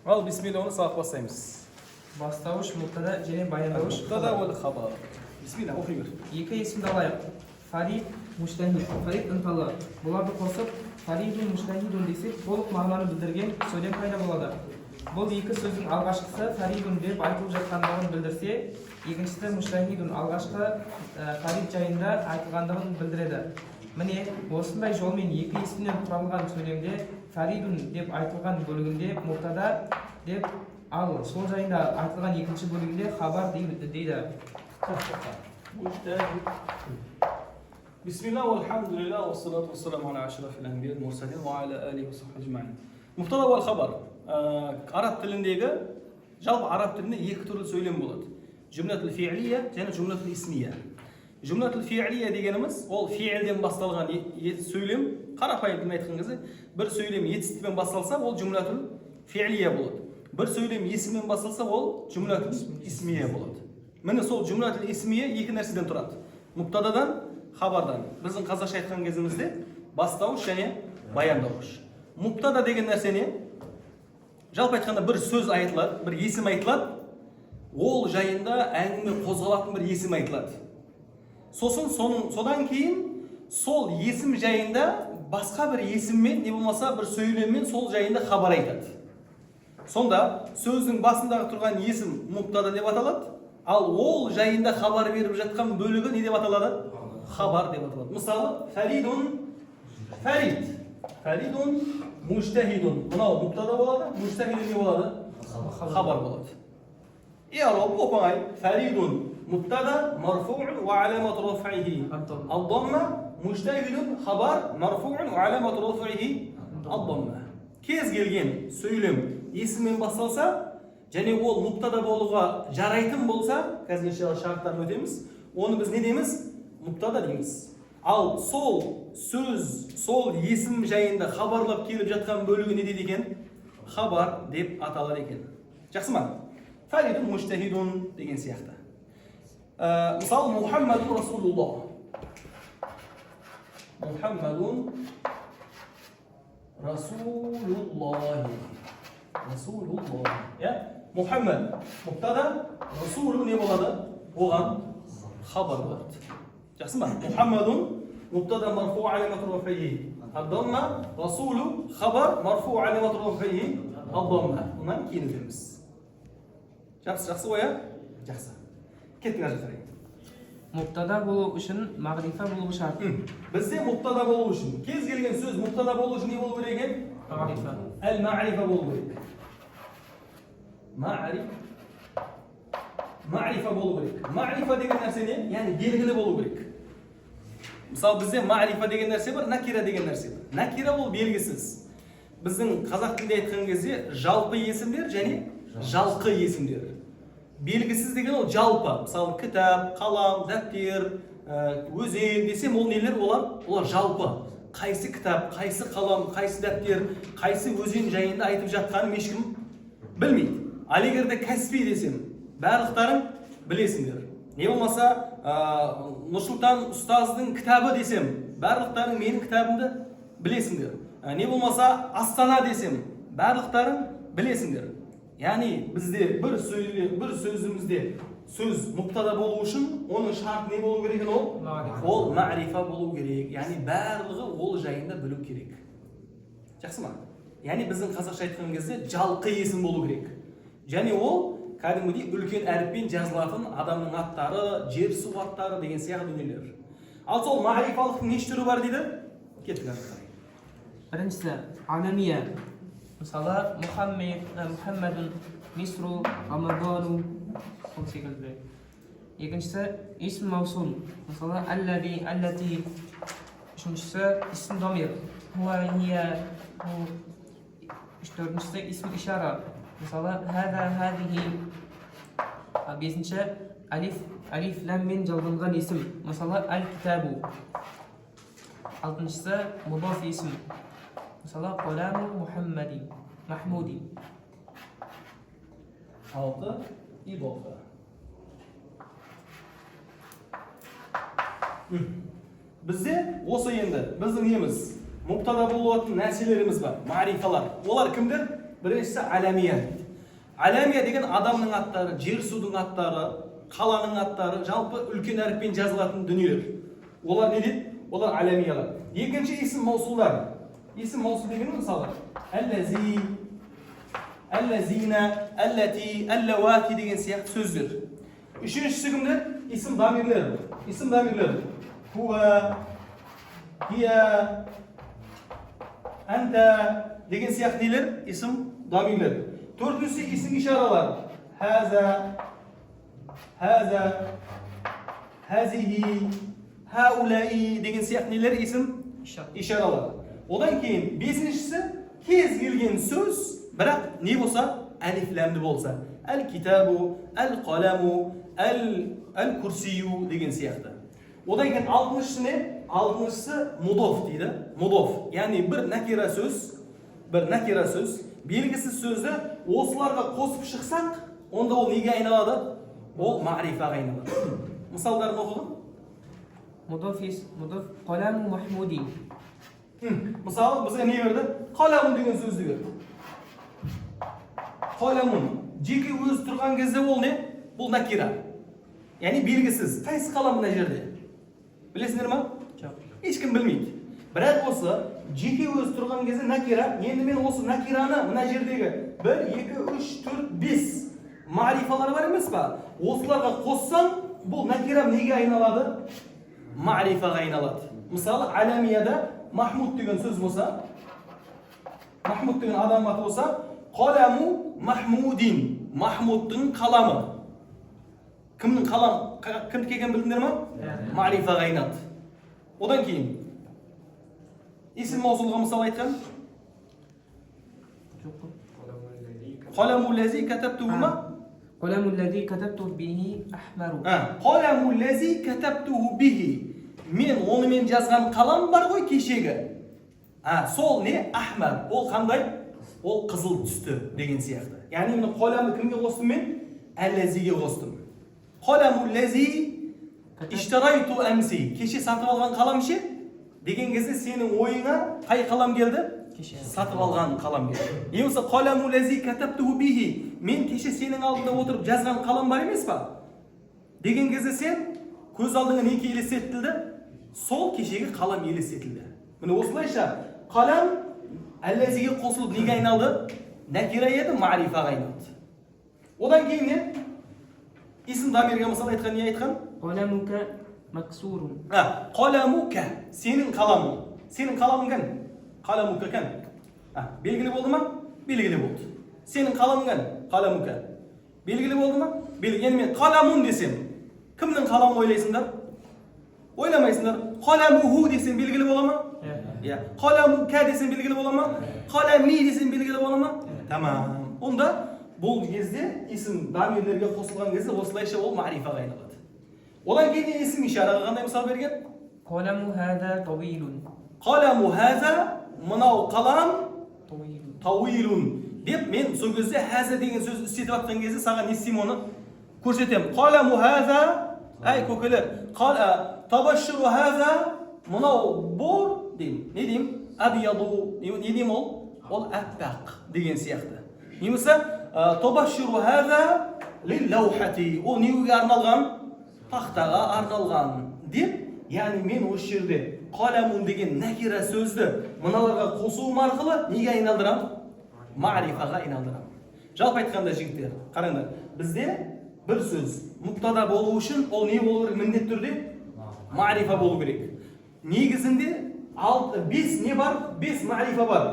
Al bismillah onu sağ başlayımız. Бастауыш, мубтада және баяндауыш. Mubtada vel haber. Bismillah оқи бер. Екі есімді алайық. Фарид, муштахид. Фарид ынталы. Бұларды қосып, фаридун, муштахидун десек, толық мағынаны білдірген сөйлем пайда болады. Бұл екі сөздің алғашқысы фаридун деп айтылып жатқандығын білдірсе, екіншісі муштахидун алғашқы фарид жайында айтылғандығын білдіреді. Міне, осындай жолмен екі есімнен құралған сөйлемде фаридун деп айтылған бөлігінде мубтада деп, ал сол жайында айтылған екінші бөлігінде хабар дейді. Bismillah velhamdülillah ve salatu vesselamu ala aşrafil enbiya'i mursalin ve ala alihi ve sahbihi ecmaîn. Mubtada vel haber. Arap tilindегі жалпы араб тілінде екі түрлі сөйлем болады. Cümletül fi'liye және cümletül ismiye. Cümletül fi'liye дегеніміз ол фи'илден басталған сөйлем. Қарапайым тілмен айтқан кезде бір сөйлем етістікпен басталса ол cümletül fi'liye болады. Bir söylem есіммен басталса ол cümletül ismiye болады. Міне сол cümletül ismiye екі нәрседен тұрады. Мубтададан, хабардан. Біздің қазақша айтқан кезімізде бастауыш және баяндауыш. Мубтада деген нәрсе не? Жалпы айтқанда бір сөз айтылады, бір есім айтылады, ол жайында әңгіме қозғалатын бір есім айтылады. Содан кейін сол есім жайында басқа бір есіммен, не болмаса бір сөйлеммен сол жайында хабар айтады. Сонда сөздің басындағы тұрған есім мубтада деп аталады, ал ол жайында хабар беріп жатқан бөлігі не деп аталады? Хабар деп аталады. Мысалы, фаридун, муштахидун. Мынау мубтада болады, муштахидун не болады? Хабар болады. И ал оп-оңай. Фаридун мубтада марфу'ун ва аламату раф'ихи ад-дамма, муштахидун хабар марфу'ун ва аламату раф'ихи ад-дамма. Кез келген сөйлем есіммен басталса, және ол мубтада болуға жарайтын болса, қазір иншалла шарттарын өтеміз, оны біз не дейміз? Мубтада дейміз. Ал сол сөз, сол есім жайында хабарлап келіп жатқан бөлігі не дейді екен? Хабар деп аталар екен. Жақсы ма? Фаридун муштахидун деген сияқты. Мысалы, Мухаммадун Расулуллах. Мухаммадун Расулуллахи. Расулуллах. Мухаммад мубтада, Расулу не болады? Оған хабар болады. Жақсы ма? Мухаммадун мубтада марфу алимату раф'ихи ад-дамма, Расулу хабар марфу алимату раф'ихи ад-дамма. Онан кейін өтеміз. Жақсы ғой, Жақсы. Кеттіңіз жатырайын. Мубтада болу үшін мағрифа болу шарт. Бізде мубтада болу үшін, кез келген сөз мубтада болу үшін не болу керек екен? Мағрифа. Әл-ма'рифа болу керек. Ма'рифа болу керек. Ма'рифа деген нәрсе не? Яғни белгілі болу керек. Мысалы, бізде ма'рифа деген нәрсе бар, накира деген нәрсе бар. Накира ол белгісіз. Біздің қазақ тілінде айтқан кезде жалпы есімдер және жалқы есімдер. Белгісіз деген ол жалпы. Мысалы, кітап, қалам, дәптер, өзен десем, ол нелер? Олар жалпы. Қайсы кітап, қайсы қалам, қайсы дәптер, қайсы өзен жайында айтып жатқанын ешкім білмейді. Ал егерде кәсіби десем, барлықтарың білесіңдер. Не болмаса, Нұрсұлтан ұстаздың кітабы десем, барлықтарың менің кітабымды білесіңдер. Не болмаса, Астана десем, барлықтарың білесіңдер. Яғни бізде бір сөзімізде сөз мубтада болу үшін, оның шарты не болу керек ол? Ол ма'рифа болу керек. Яғни барлығы ол жайында білу керек. Жақсы ма? Яғни біздің қазақша айтқан кезде жалқы есім болу керек. Және ол кәдімгідей үлкен әріппен жазылатын адамның аттары, жер су аттары деген сияқты дүниелер. Ал сол ма'рифалықтың неше түрі бар дейді? Кеттік артқа. Біріншісі аламия. Мысалы, Мухаммадун, Мисру, Рамадану, сол секілді. Екіншісі исм маусул. Мысалы, аллази, аллати. Үшіншісі исм дамир. Хуа, хия. Төртіншісі исм ишара. Мысалы, хада, хадихи. Бесінші алиф ләммен жалғанған есім. Мысалы, аль-китабу. Алтыншысы мудаф есім. Мысалы, қоламу Мухаммади, Махмуди. Алты идофа. Бізде осы енді, біздің неміз мубтада болатын нәрселеріміз бар, ма'рифалар. Олар кімдер? Біріншісі аламия дейді. Аламия деген адамның аттары, жер судың аттары, қаланың аттары, жалпы үлкен әріппен жазылатын дүниелер. Олар не дейді? Олар аламиялар. Екінші исім маусулдар. Исім маусул деген мысалы әлләзи, әлләзина, әлләти, әлләуати деген сияқты сөздер. Үшіншісі кімдер? Исім дамирлер. Исім дамирлер. Хуа, хия, анта деген сияқты нелер? Исім дамирлер. Төртіншісі исім ишаралар. Хаза, хаза, хазихи, хаулаи деген сияқты нелер? Исім ишаралар. Одан кейін бесіншісі кез келген сөз, бірақ не болса? Әлифләмді болса. Әл-китабу, әл-қаламу, әл-курсию деген сияқты. Одан кейін алтыншысы не? Алтыншысы мудоф дейді. Мудоф. Яғни бір накира сөз, белгісіз сөзді осыларға қосып шықсақ, онда ол неге айналады? Ол ма'рифаға айналады. Мысалдарын оқыдым. Мудоф қаламу махмуди. Мысалы, бізге не берді? Қаламун деген сөзді берді. Қаламун. Жеке өзі тұрған кезде ол не? Бұл накира. Яғни белгісіз. Қайсы қалам мына жерде? Білесіңдер ма? Жоқ. Ешкім білмейді. Бірақ осы жеке өзі тұрған кезде накира. Енді мен осы накираны мына жердегі 1, 2, 3, 4, 5 ма'рифалар бар емес па? Осыларға қоссам, бұл накира неге айналады? Ма'рифаға айналады. Мысалы, аламияда Махмуд деген сөз болса, Махмуд деген адам аты болса, қаламу Махмудин, Махмудтың қаламы. Кімнің қалам, кімді келген білдіңдер ма? Ма'рифаға айналады. Одан кейін исім маусулға мысал айтқан. Қаламу ләзи катабтуху ма? Қаламу ләзи катабтуху бихи ахмару. Қаламу ләзи катабтуху бихи. Мен онымен жазған қалам бар ғой кешегі. Сол не? Ахмар. Ол қандай? Ол қызыл түсті деген сияқты. Яғни мен қаламды кімге қостым мен? Әл-ләзиге қостым. Қаламу ләзи иштарайту әмси. Кеше сатып алған қалам ше? Деген кезде сенің ойыңа қай қалам келді? Сатып алған қалам келді. Емесі қаламу ләзи катабтуху бихи. Мен кеше сенің алдында отырып жазған қалам бар емес па? Деген кезде сен көз алдыңа не елестетілді? Сол кешегі қалам елестетілді. Міне осылайша қалам әл-ләзиге қосылып неге айналды? Накира еді, ма'рифаға айналды. Одан кейін не? Исім дамирге мысал айтқан не айтқан? Қаламука максурун. Қаламука, сенің қаламың. Сенің қаламың кән? Қаламука кән? Белгілі болды ма? Белгілі болды. Сенің қаламың кән? Қаламука. Белгілі болды ма? Белгілі. Мен қаламун десем, кімнің қаламын ойлайсыңдар? Ойламайсыңдар. Қаламуху десем белгілі бола ма? Қаламука десем белгілі бола ма? Қалами десем белгілі бола ма? Тамам. Онда бұл кезде исім дамирлерге қосылған кезде осылайша ол ма'рифаға айналады. Одан кейін исім ишараға қандай мысал берген? Қаламу хаза тауилун. Қаламу хаза, мынау қалам тауилун деп мен сол кезде хаза деген сөз істетіп атқан кезде саған не істеймін оны көрсетемін. Қаламу хаза, әй көкелер, табашшыру хаза, мынау бор деймін. Не деймін? Абияду, не деймін ол? Ол әппақ деген сияқты. Немесе табашшыру хаза лиллаухати, ол неге арналған? Тақтаға арналған деп, яғни мен осы жерде қаламун деген накира сөзді мыналарға қосуым арқылы неге айналдырам? Ма'рифаға айналдырам. Жалпы айтқанда жігіттер, қараңдар, бізде бір сөз мұптада болу үшін ол не болу керек? Міндетті түрде ма'рифа болу керек. Негізінде 5 не бар? 5 ма'рифа бар.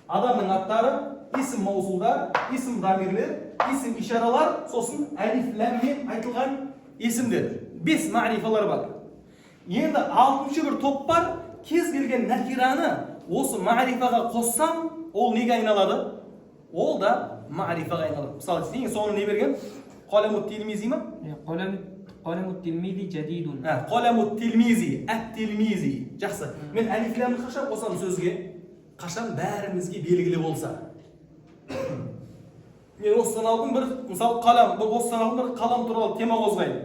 Адамның аттары, исім маусулдар, исім дамирлер, исім ишаралар, сосын әлиф ләммен айтылған есімдер. 5 ма'рифалар бар. Енді 6-шы бір топ бар, кез келген накираны осы ма'рифаға қоссам, ол неге айналады? Ол да ма'рифаға айналады. Мысалы, ең соңына не берген? Қаламут тилмизи ма? Қаламут тилмизи жадидун. Қаламут тилмизи, әт-тилмизи. Жақсы. Мен әлиф ләмді қашан қосам сөзге? Қашан бәрімізге белгілі болса. Мен осыдан алдым бір, мысалы, осыдан алдым бір қалам туралы тема қозғайын.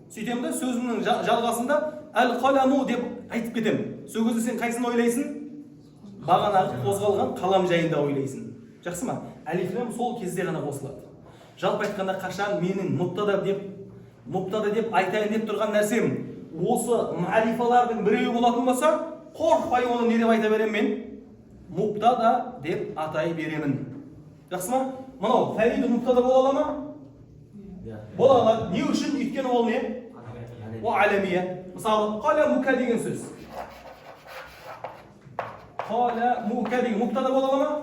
Сөйтем де сөзімнің жалғасында әл-қаламу деп айтып кетем. Сол кезде сен қайсын ойлайсың? Бағанағы қозғалған қалам жайында ойлайсың. Жақсы ма? Alif лам сол кезде ғана қосылады. Жалпы айтқанда қашан менің мубтада деп айтайын деп тұрған нәрсем осы мa'рифалардың біреуі болатын болса, қорықпай оны не деп айта беремін мен? Мубтада деп атай беремін. Жақсы ма? Мынау фариду мубтада бола ала ма? Бола алады. Не үшін? Өйткені ол не? О аламия. Мысалы, қала мука деген сөз. Қала мука деген мубтада бола ала ма?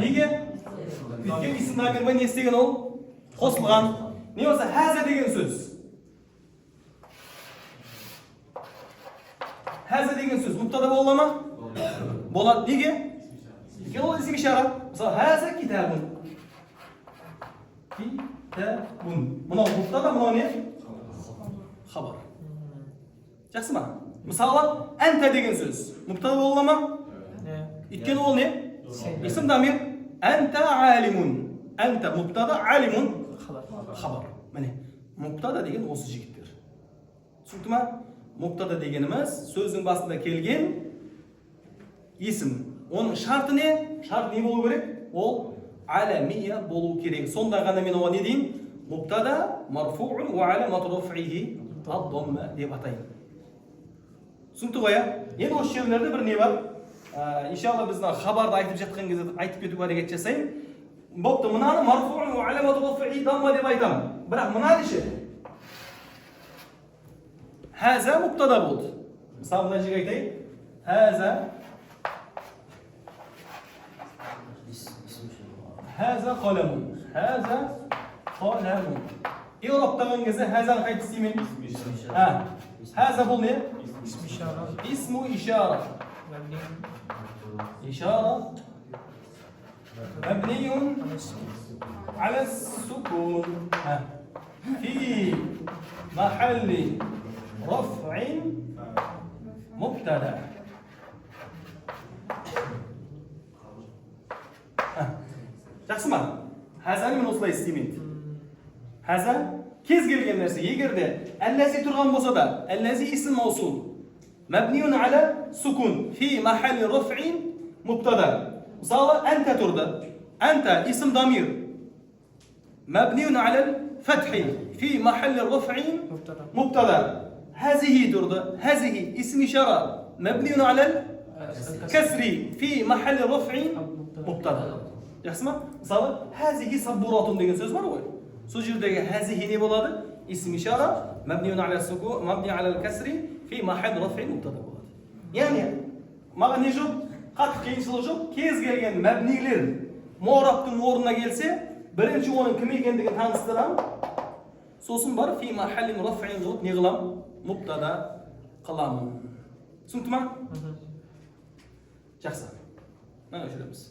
Неге? Өйткені исм дамир не істеген ол? Қосылған. Не болса, хаза деген сөз. Хаза деген сөз мубтада бола ала ма? Болады. Неге? Өйткені ол исм ишара. Мысалы, хаза китабун. Китабун. Мынау мубтада, мынау не? Хабар. Жақсы ма? Мысалы, әнта деген сөз. Мубтада бола ала ма? Өйткені ол не? Исм дамир. Әнта алимун. Әнта мубтада, алимун хабар. Міне, мубтада деген осы жігіттер. Түсінікті ма? Мубтада дегеніміз сөздің басында келген исм. Оның шарты не? Шарт не болу керек? Ол аламия болу керек. Сонда ғана мен оған не дейін? Мубтада марфуун ва аламат раф'ихи ад-дамма деп атаймын. Түсінікті ғой, енді осы жерлерде бір не бар? Иншалла біз хабарды айтып жатқан кезде айтып кетуге әрекет жасаймын. Бопты, мынаны марфуун ва аламат раф'ихи дамма деп айтамын. Бірақ мына деше хаза мубтада болды. Мысалы мына жерге айтайын. Хаза қаламун. Хаза қаламун. Еуроптаған кезде хазаны қайтып істеймін? Хаза бұл не? Исму ишара. Ишара. Мабниюн аля сукун. في محل رفع مبتدا. Жақсы ма? Хазаны мен осылай істеймін. Хаза кез келген нәрсе. Егер де әлләзи тұрған болса да, әлләзи исм маусул. Мабниюн аля сукун фи махалли раф'ин мубтада. Мысалы, әнта тұрды. Әнта исм дамир. Мабниюн аля фатхи фи махалли раф'ин мубтада. هذه درده هذه اسم إشارة مبني على الكسر في محل رفع مبتدا. Жақсы ма? Мысалы, هذه سبورات деген сөз бар ғой. Сол жердегі هذه не болады? اسم إشارة مبني على السكون مبني على الكسر في محل رفع مبتدا болады. Яғни, маған не жоқ? Қатты қиыншылық жоқ. Кез келген мәбнилер муърабтың орнына келсе, бірінші оның кім екендігін таныстырамын. Сосын бар фи махаллин раф'ин қылып не қыламын? Мубтада қыламын. Түсінікті ма? Жақсы. Мына өшіреміз.